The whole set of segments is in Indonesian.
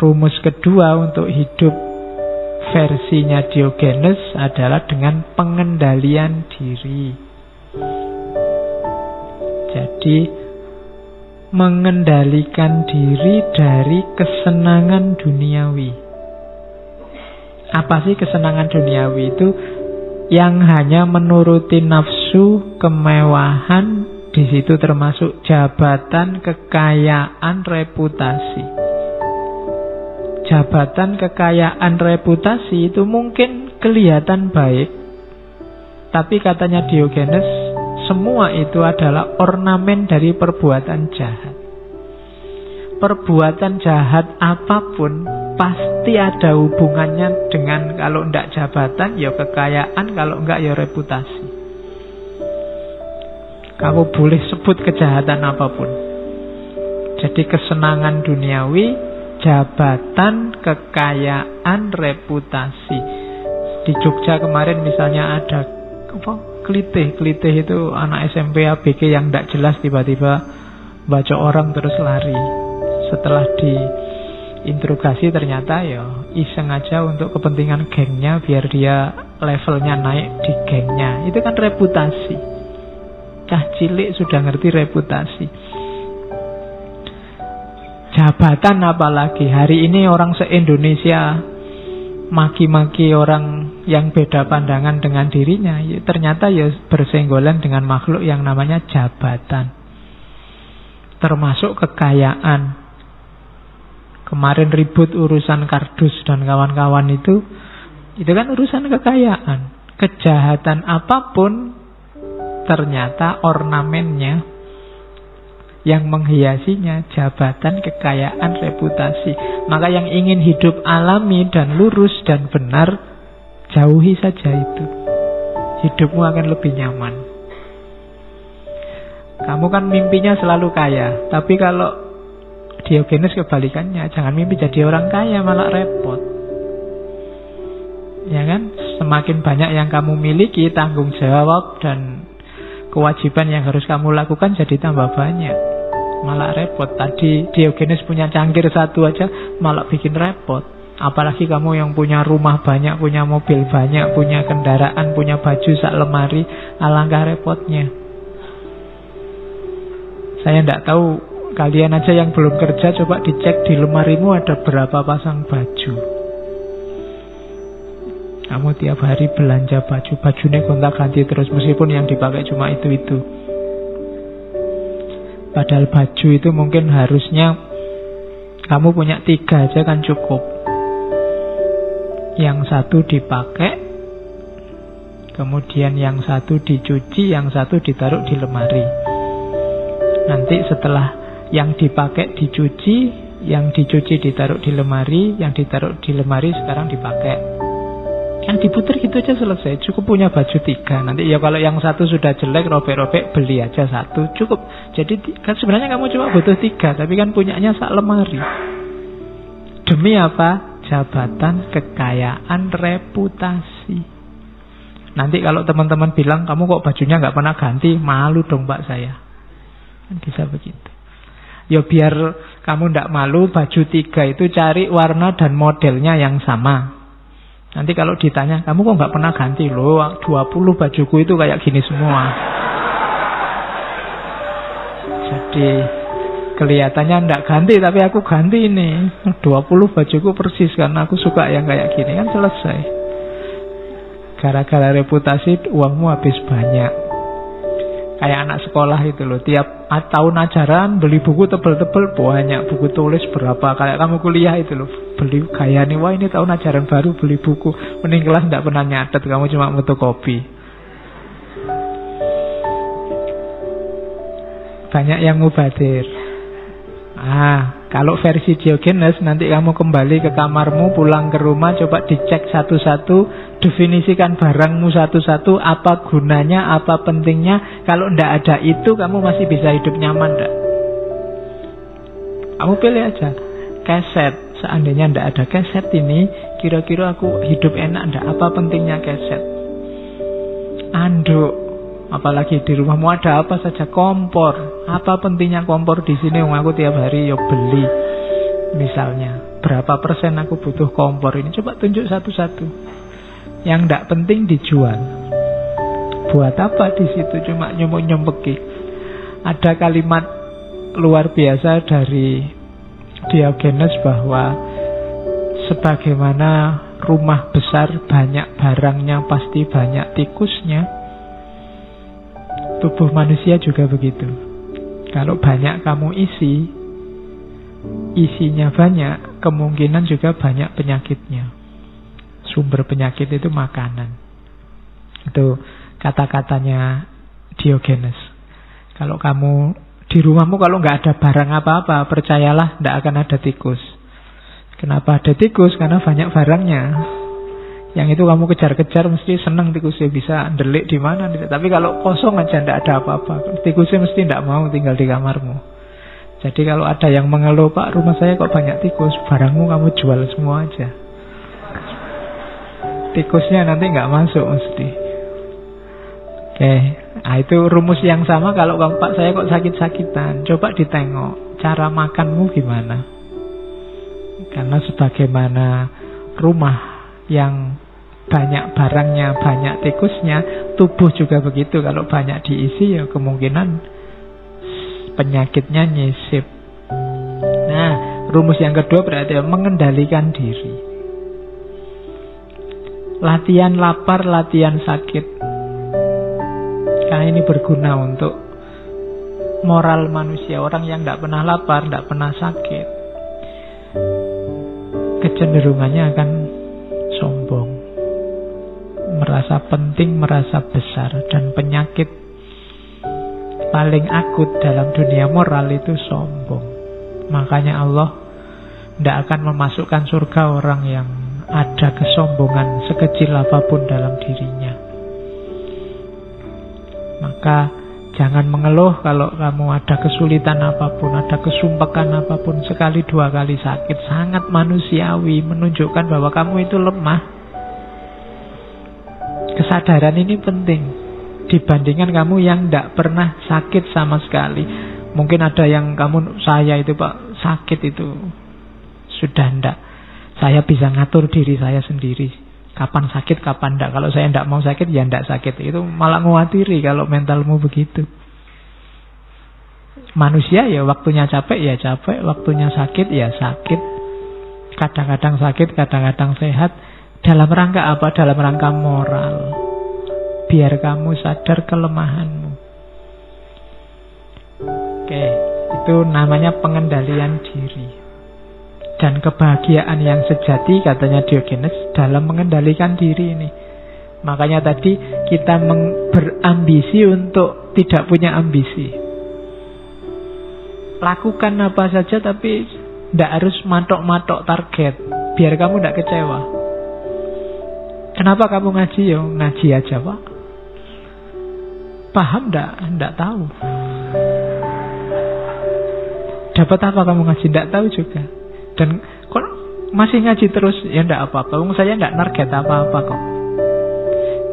Rumus kedua untuk hidup versinya Diogenes adalah dengan pengendalian diri. Jadi mengendalikan diri dari kesenangan duniawi. Apa sih kesenangan duniawi itu? Yang hanya menuruti nafsu, kemewahan, di situ termasuk jabatan, kekayaan, reputasi. Jabatan, kekayaan, reputasi itu mungkin kelihatan baik, tapi katanya Diogenes, semua itu adalah ornamen dari perbuatan jahat. Perbuatan jahat apapun pasti ada hubungannya dengan, kalau enggak jabatan, ya kekayaan, kalau enggak ya reputasi. Kamu boleh sebut kejahatan apapun. Jadi kesenangan duniawi, jabatan, kekayaan, reputasi. Di Jogja kemarin misalnya ada Klitih itu anak SMP ABG yang tidak jelas tiba-tiba baca orang terus lari. Setelah diinterogasi ternyata ya iseng aja untuk kepentingan gengnya, biar dia levelnya naik di gengnya. Itu kan reputasi. Cah cilik sudah ngerti reputasi. Jabatan apalagi, hari ini orang se-Indonesia maki-maki orang yang beda pandangan dengan dirinya, ya, ternyata ya bersenggolan dengan makhluk yang namanya jabatan. Termasuk kekayaan. Kemarin ribut urusan kardus dan kawan-kawan itu kan urusan kekayaan. Kejahatan apapun ternyata ornamennya, yang menghiasinya jabatan, kekayaan, reputasi. Maka yang ingin hidup alami dan lurus dan benar, jauhi saja itu. Hidupmu akan lebih nyaman. Kamu kan mimpinya selalu kaya, tapi kalau Diogenes kebalikannya, jangan mimpi jadi orang kaya, malah repot. Ya kan? Semakin banyak yang kamu miliki, tanggung jawab dan kewajiban yang harus kamu lakukan jadi tambah banyak. Malah repot. Tadi Diogenes punya cangkir satu aja malah bikin repot. Apalagi kamu yang punya rumah banyak, punya mobil banyak, punya kendaraan, punya baju sak lemari, alangkah repotnya. Saya tidak tahu, kalian aja yang belum kerja coba dicek di lemarimu ada berapa pasang baju. Kamu tiap hari belanja baju, bajunya gonta-ganti terus, meskipun yang dipakai cuma itu-itu. Padahal baju itu mungkin harusnya kamu punya 3 aja kan cukup. Yang satu dipakai, kemudian yang satu dicuci, yang satu ditaruh di lemari. Nanti setelah yang dipakai dicuci, yang dicuci ditaruh di lemari, yang ditaruh di lemari sekarang dipakai. Yang diputer gitu aja selesai. Cukup punya baju 3. Nanti ya kalau yang satu sudah jelek, robek-robek, beli aja satu. Cukup. Jadi kan sebenarnya kamu cuma butuh 3, tapi kan punyanya sak lemari. Demi apa? Jabatan, kekayaan, reputasi. Nanti kalau teman-teman bilang, kamu kok bajunya gak pernah ganti, malu dong mbak saya. Kan bisa begitu. Ya biar kamu ndak malu, baju 3 itu cari warna dan modelnya yang sama. Nanti kalau ditanya, kamu kok nggak pernah ganti? Loh, 20 bajuku itu kayak gini semua. Jadi kelihatannya ndak ganti, tapi aku ganti ini. 20 bajuku persis karena aku suka yang kayak gini. Kan selesai. Gara-gara reputasi uangmu habis banyak. Kayak anak sekolah itu loh, tiap tahun ajaran beli buku tebel-tebel banyak, buku tulis berapa. Kayak kamu kuliah itu loh, beli gaya nih, wah ini tahun ajaran baru beli buku. Mending kelas tidak pernah nyatet, kamu cuma fotokopi. Banyak yang mubadir. Kalau versi Diogenes, nanti kamu kembali ke kamarmu, pulang ke rumah, coba dicek satu-satu, definisikan barangmu satu-satu, apa gunanya, apa pentingnya. Kalau ndak ada itu, kamu masih bisa hidup nyaman ndak? Kamu pilih aja keset. Seandainya ndak ada keset ini, kira-kira aku hidup enak ndak? Apa pentingnya keset? Anduk, Apalagi di rumahmu ada apa saja, kompor. Apa pentingnya kompor di sini? Aku tiap hari beli. Misalnya, berapa persen aku butuh kompor ini? Coba tunjuk satu-satu. Yang tidak penting dijual. Buat apa di situ? Cuma nyumpuk-nyumpeki. Ada kalimat luar biasa dari Diogenes bahwa sebagaimana rumah besar banyak barangnya pasti banyak tikusnya, tubuh manusia juga begitu. Kalau banyak kamu isinya banyak, kemungkinan juga banyak penyakitnya. Sumber penyakit itu makanan. Itu kata-katanya Diogenes. Kalau kamu di rumahmu kalau nggak ada barang apa-apa, percayalah nggak akan ada tikus. Kenapa ada tikus? Karena banyak barangnya. Yang itu kamu kejar-kejar mesti senang tikusnya, bisa ndelik di mana. Tapi kalau kosong aja nggak ada apa-apa, tikusnya mesti nggak mau tinggal di kamarmu. Jadi kalau ada yang mengeluh, Pak rumah saya kok banyak tikus, barangmu kamu jual semua aja. Tikusnya nanti nggak masuk mesti. Oke, nah itu rumus yang sama kalau Pak saya kok sakit-sakitan. Coba ditengok cara makanmu gimana. Karena sebagaimana rumah yang banyak barangnya, banyak tikusnya, tubuh juga begitu. Kalau banyak diisi ya kemungkinan penyakitnya nyisip. Nah, rumus yang kedua berarti mengendalikan diri. Latihan lapar, latihan sakit. Karena ini berguna untuk moral manusia. Orang yang tidak pernah lapar, tidak pernah sakit, kecenderungannya akan sombong, merasa penting, merasa besar. Dan penyakit paling akut dalam dunia moral itu sombong. Makanya Allah tidak akan memasukkan surga orang yang ada kesombongan sekecil apapun dalam dirinya. Maka jangan mengeluh kalau kamu ada kesulitan apapun, ada kesumpekan apapun, sekali dua kali sakit. Sangat manusiawi, menunjukkan bahwa kamu itu lemah. Kesadaran ini penting dibandingkan kamu yang tidak pernah sakit sama sekali. Mungkin ada yang saya itu Pak sakit itu sudah tidak, saya bisa ngatur diri saya sendiri. Kapan sakit, kapan tidak. Kalau saya tidak mau sakit, ya tidak sakit. Itu malah ngawatiri kalau mentalmu begitu. Manusia ya waktunya capek ya capek, waktunya sakit ya sakit. Kadang-kadang sakit, kadang-kadang sehat. Dalam rangka apa? Dalam rangka moral. Biar kamu sadar kelemahanmu. Oke, itu namanya pengendalian diri. Dan kebahagiaan yang sejati, katanya Diogenes, dalam mengendalikan diri ini. Makanya tadi kita berambisi untuk tidak punya ambisi. Lakukan apa saja tapi tidak harus matok-matok target, biar kamu tidak kecewa. Kenapa kamu ngaji? Ya ngaji aja Pak. Paham tidak? Tidak tahu. Dapat apa kamu ngaji? Tidak tahu juga. Dan kok masih ngaji terus? Ya tidak apa-apa, saya tidak narget apa-apa kok.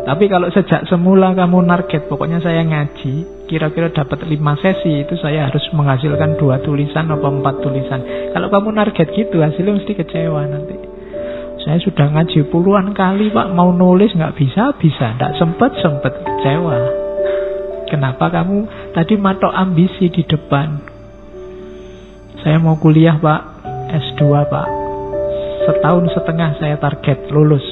Tapi kalau sejak semula kamu narget, pokoknya saya ngaji, kira-kira dapat 5 sesi, itu saya harus menghasilkan 2 tulisan atau 4 tulisan. Kalau kamu narget gitu, hasilnya mesti kecewa nanti. Saya sudah ngaji puluhan kali Pak, mau nulis nggak bisa, tidak sempet kecewa. Kenapa kamu tadi matok ambisi di depan? Saya mau kuliah Pak, S2 Pak, 1,5 tahun saya target lulus.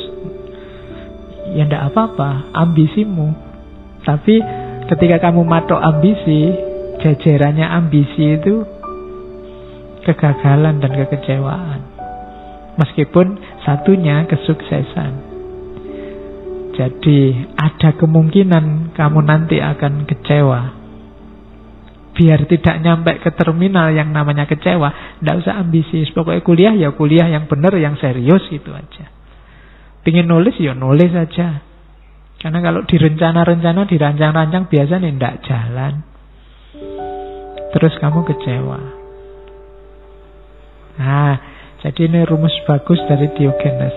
Ya ndak apa-apa, ambisimu. Tapi ketika kamu matok ambisi, jajarannya ambisi itu kegagalan dan kekecewaan. Meskipun satunya kesuksesan. Jadi ada kemungkinan kamu nanti akan kecewa. Biar tidak nyampe ke terminal yang namanya kecewa, tidak usah ambisius. Pokoknya kuliah ya kuliah yang benar, yang serius, gitu aja. Pingin nulis ya nulis aja. Karena kalau direncana-rencana, dirancang-rancang, biasanya tidak jalan. Terus kamu kecewa. Nah, jadi ini rumus bagus dari Diogenes.